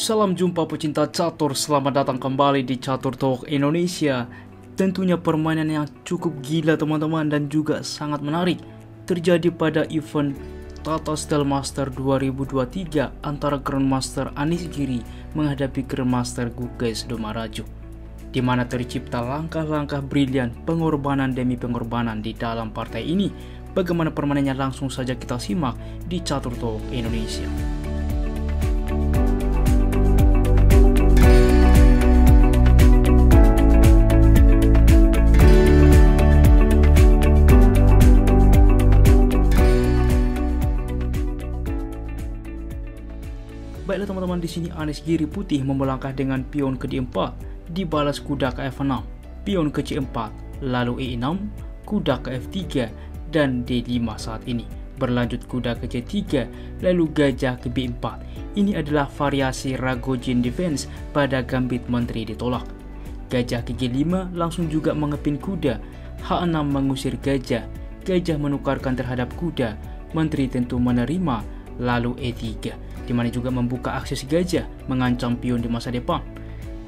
Salam jumpa pecinta catur, selamat datang kembali di Catur Talk Indonesia. Tentunya permainan yang cukup gila teman-teman dan juga sangat menarik terjadi pada event Tata Steel Master 2023 antara Grandmaster Anies Giri menghadapi Grandmaster Gugas Domarajo, di mana tercipta langkah-langkah brilian pengorbanan demi pengorbanan di dalam partai ini. Bagaimana permainannya langsung saja kita simak di Catur Talk Indonesia. Baiklah teman-teman, di sini Anies Giri Putih melangkah dengan pion ke D4, dibalas kuda ke F6, pion ke C4, lalu E6, kuda ke F3, dan D5 saat ini. Berlanjut kuda ke C3, lalu gajah ke B4. Ini adalah variasi Ragozin defense pada gambit menteri ditolak. Gajah ke G5 langsung juga mengepin kuda, H6 mengusir gajah, gajah menukarkan terhadap kuda, menteri tentu menerima, lalu E3. Di mana juga membuka akses gajah, mengancam pion di masa depan.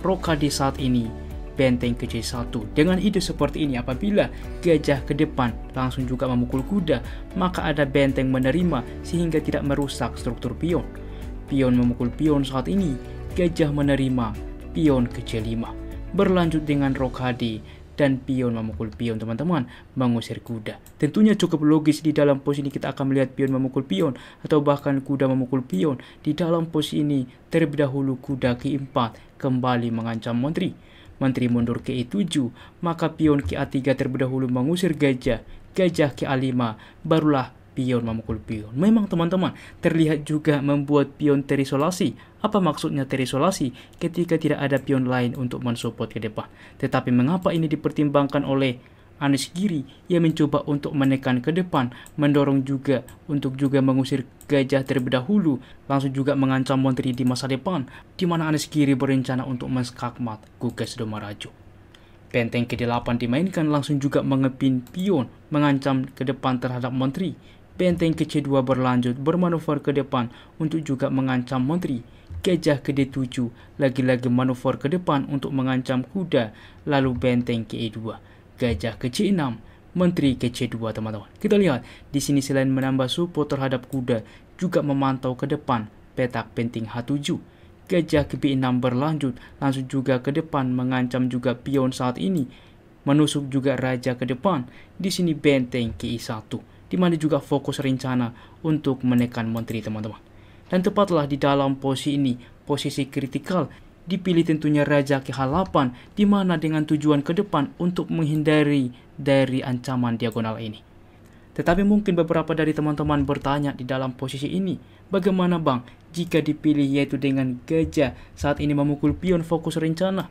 Rokade saat ini, benteng ke C1. Dengan ide seperti ini, apabila gajah ke depan langsung juga memukul kuda, maka ada benteng menerima sehingga tidak merusak struktur pion. Pion memukul pion saat ini, gajah menerima, pion ke C5. Berlanjut dengan rokade dan pion memukul pion teman-teman, mengusir kuda. Tentunya cukup logis di dalam posisi ini kita akan melihat pion memukul pion atau bahkan kuda memukul pion. Di dalam posisi ini terlebih dahulu kuda ke E4 kembali mengancam menteri. Menteri mundur ke E7, maka pion ke A3 terlebih dahulu mengusir gajah, gajah ke A5, barulah pion memukul pion. Memang teman-teman terlihat juga membuat pion terisolasi. Apa maksudnya terisolasi? Ketika tidak ada pion lain untuk mensupport ke depan. Tetapi mengapa ini dipertimbangkan oleh Anies Giri? Ia mencoba untuk menekan ke depan, mendorong juga untuk juga mengusir gajah terlebih dahulu, langsung juga mengancam menteri di masa depan, di mana Anies Giri berencana untuk menskakmat Gugas Domarajo. Benteng ke-8 dimainkan, langsung juga mengepin pion, mengancam ke depan terhadap menteri. Benteng ke C2 berlanjut bermanuver ke depan untuk juga mengancam menteri. Gajah ke D7 lagi-lagi manuver ke depan untuk mengancam kuda. Lalu benteng ke E2, gajah ke C6, menteri ke C2 teman-teman. Kita lihat di sini selain menambah support terhadap kuda, juga memantau ke depan petak benteng H7. Gajah ke B6 berlanjut, langsung juga ke depan mengancam juga pion saat ini. Menusuk juga raja ke depan. Di sini benteng ke E1, di mana juga fokus rencana untuk menekan menteri teman-teman. Dan tepatlah di dalam posisi ini, posisi kritikal, dipilih tentunya raja ke H8, di mana dengan tujuan ke depan untuk menghindari dari ancaman diagonal ini. Tetapi mungkin beberapa dari teman-teman bertanya di dalam posisi ini, bagaimana bang jika dipilih yaitu dengan gajah saat ini memukul pion fokus rencana?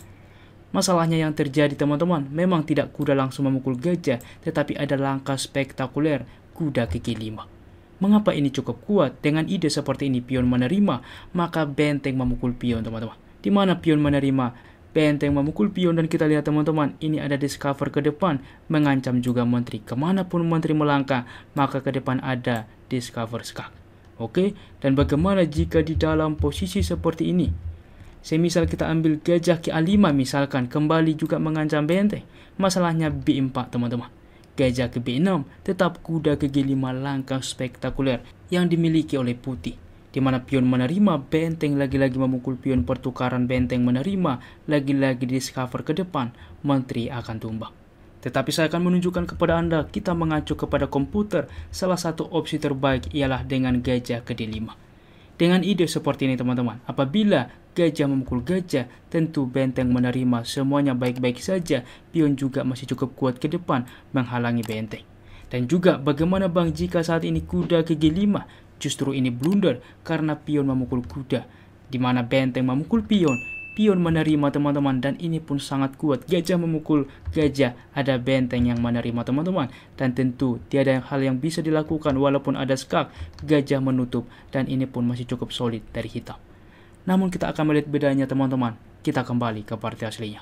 Masalahnya yang terjadi teman-teman, memang tidak kuda langsung memukul gajah, tetapi ada langkah spektakuler kuda ke G5. Mengapa ini cukup kuat? Dengan ide seperti ini pion menerima, maka benteng memukul pion teman-teman. Di mana pion menerima, benteng memukul pion, dan kita lihat teman-teman, ini ada discover ke depan, mengancam juga menteri. Kemanapun menteri melangkah, maka ke depan ada discover skak. Oke, dan bagaimana jika di dalam posisi seperti ini? Semisal kita ambil gajah ke A5 misalkan, kembali juga mengancam benteng. Masalahnya B4 teman-teman. Gajah ke B6, tetap kuda ke G5, langkah spektakuler yang dimiliki oleh putih. Di mana pion menerima, benteng lagi-lagi memukul pion, pertukaran benteng menerima, lagi-lagi discover ke depan, menteri akan tumbang. Tetapi saya akan menunjukkan kepada Anda, kita mengacu kepada komputer, salah satu opsi terbaik ialah dengan gajah ke D5. Dengan ide seperti ini teman-teman, apabila gajah memukul gajah, tentu benteng menerima, semuanya baik-baik saja, pion juga masih cukup kuat ke depan menghalangi benteng. Dan juga bagaimana bang jika saat ini kuda ke G5? Justru ini blunder karena pion memukul kuda, di mana benteng memukul pion, pion menerima teman-teman, dan ini pun sangat kuat. Gajah memukul gajah, ada benteng yang menerima teman-teman, dan tentu tiada hal yang bisa dilakukan walaupun ada skak, gajah menutup, dan ini pun masih cukup solid dari hitam. Namun kita akan melihat bedanya teman-teman. Kita kembali ke partai aslinya.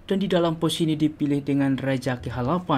Dan di dalam posisi ini dipilih dengan Raja KH8,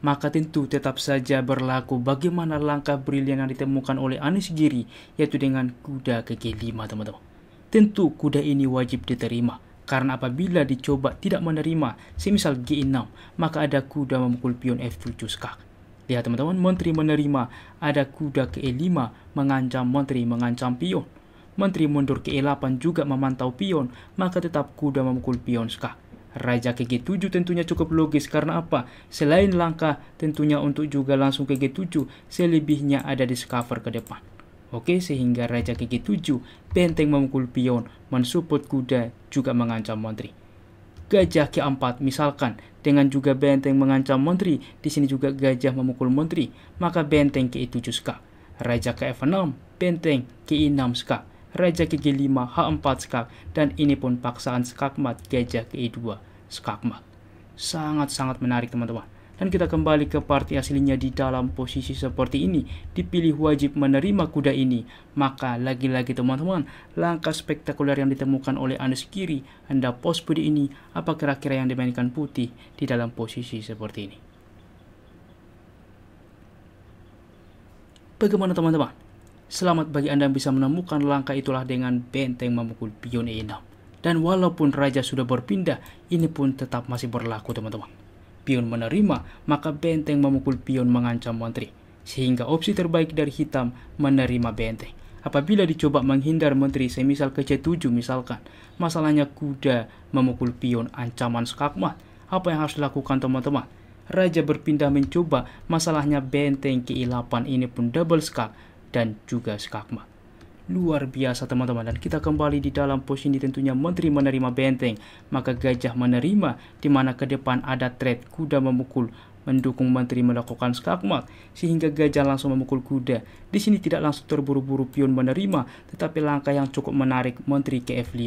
maka tentu tetap saja berlaku bagaimana langkah brilian yang ditemukan oleh Anies Giri, yaitu dengan kuda ke G5 teman-teman. Tentu kuda ini wajib diterima, karena apabila dicoba tidak menerima, semisal G6, maka ada kuda memukul pion F7 skak. Lihat teman-teman, menteri menerima, ada kuda ke E5 mengancam menteri mengancam pion. Menteri mundur ke E8 juga memantau pion, maka tetap kuda memukul pion skak. Raja ke G7 tentunya cukup logis karena apa? Selain langkah tentunya untuk juga langsung ke G7, selebihnya ada di cover ke depan. Oke, sehingga Raja ke G7, benteng memukul pion, mensupport kuda juga mengancam menteri. Gajah ke4 misalkan dengan juga benteng mengancam menteri, di sini juga gajah memukul menteri, maka benteng ke E7 skak. Raja ke F6, benteng ke E6 skak. Raja ke G5, H4 skak, dan ini pun paksaan skakmat gajah ke E2 skakmat. Sangat-sangat menarik teman-teman. Dan kita kembali ke partai aslinya di dalam posisi seperti ini, dipilih wajib menerima kuda ini. Maka lagi-lagi teman-teman, langkah spektakuler yang ditemukan oleh Anies Giri, Anda post video ini, apa kira-kira yang dimainkan putih di dalam posisi seperti ini? Bagaimana teman-teman? Selamat bagi Anda yang bisa menemukan langkah itulah dengan benteng memukul pion E6. Dan walaupun raja sudah berpindah, ini pun tetap masih berlaku teman-teman. Pion menerima, maka benteng memukul pion mengancam menteri. Sehingga opsi terbaik dari hitam menerima benteng. Apabila dicoba menghindar menteri semisal ke C7 misalkan, masalahnya kuda memukul pion ancaman skakmat. Apa yang harus dilakukan teman-teman? Raja berpindah mencoba, masalahnya benteng ke E8 ini pun double skak dan juga skakmat. Luar biasa teman-teman, dan kita kembali di dalam posisi tentunya menteri menerima benteng, maka gajah menerima, di mana ke depan ada thread kuda memukul mendukung menteri melakukan skakmat, sehingga gajah langsung memukul kuda. Di sini tidak langsung terburu-buru pion menerima, tetapi langkah yang cukup menarik menteri ke F5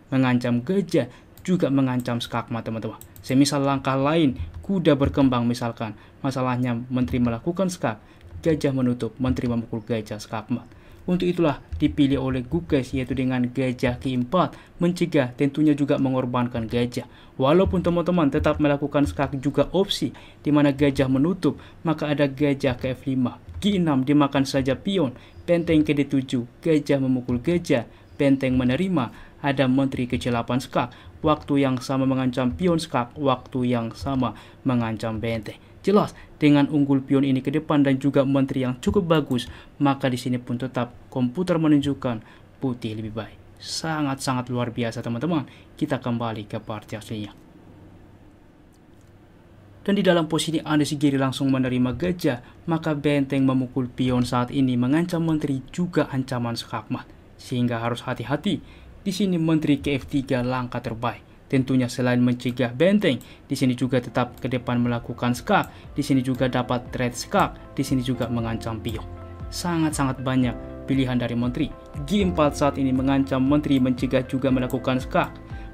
mengancam gajah juga mengancam skakmat teman-teman. Semisal langkah lain kuda berkembang misalkan, masalahnya menteri melakukan skak, gajah menutup, menteri memukul gajah skakmat. Untuk itulah dipilih oleh Gukes, yaitu dengan gajah ke4 mencegah, tentunya juga mengorbankan gajah. Walaupun teman-teman tetap melakukan skak juga opsi, di mana gajah menutup, maka ada gajah ke F5, G6 dimakan saja pion, benteng ke D7, gajah memukul gajah, benteng menerima, ada menteri ke C8 skak, waktu yang sama mengancam pion skak, waktu yang sama mengancam benteng. Jelas, dengan unggul pion ini ke depan dan juga menteri yang cukup bagus, maka di sini pun tetap komputer menunjukkan putih lebih baik. Sangat-sangat luar biasa teman-teman. Kita kembali ke partai aslinya. Dan di dalam posisi Anies Giri langsung menerima gajah, maka benteng memukul pion saat ini mengancam menteri juga ancaman skakmat. Sehingga harus hati-hati. Di sini menteri ke F3 langkah terbaik. Tentunya selain mencegah benteng, di sini juga tetap ke depan melakukan skak, di sini juga dapat thread skak, di sini juga mengancam pion. Sangat-sangat banyak pilihan dari menteri. G4 saat ini mengancam menteri mencegah juga melakukan skak,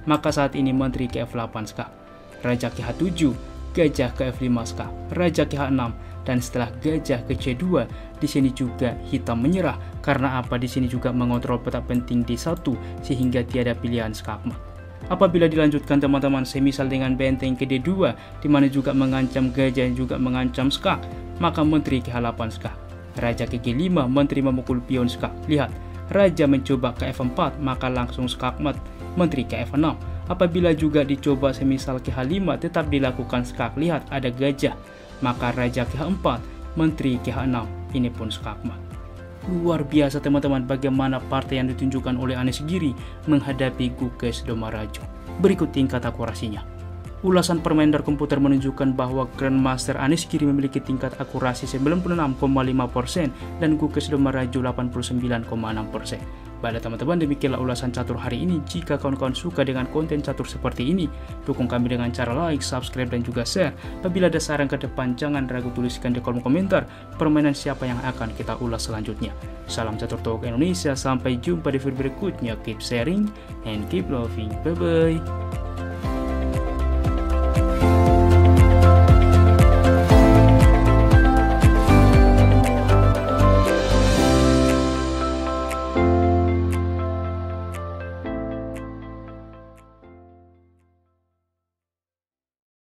maka saat ini menteri ke F8 skak. Raja ke H7, gajah ke F5 skak, raja ke H6, dan setelah gajah ke C2, di sini juga hitam menyerah karena apa? Di sini juga mengontrol peta penting D1 sehingga tiada pilihan skakmat. Apabila dilanjutkan teman-teman semisal dengan benteng ke D2, di mana juga mengancam gajah dan juga mengancam skak, maka menteri ke H8 skak. Raja ke G5, menteri memukul pion skak. Lihat, raja mencoba ke F4, maka langsung skakmat, menteri ke F6. Apabila juga dicoba semisal ke H5, tetap dilakukan skak. Lihat, ada gajah, maka raja ke H4, menteri ke H6, ini pun skakmat. Luar biasa teman-teman bagaimana partai yang ditunjukkan oleh Anies Giri menghadapi Gukes Domarajo. Berikut tingkat akurasinya. Ulasan permain komputer menunjukkan bahwa Grandmaster Anies Giri memiliki tingkat akurasi 96,5% dan Gukes Domarajo 89,6%. Baiklah teman-teman, demikianlah ulasan catur hari ini. Jika kawan-kawan suka dengan konten catur seperti ini, dukung kami dengan cara like, subscribe, dan juga share. Apabila ada saran ke depan, jangan ragu tuliskan di kolom komentar permainan siapa yang akan kita ulas selanjutnya. Salam Catur Talk Indonesia, sampai jumpa di video berikutnya. Keep sharing and keep loving. Bye-bye.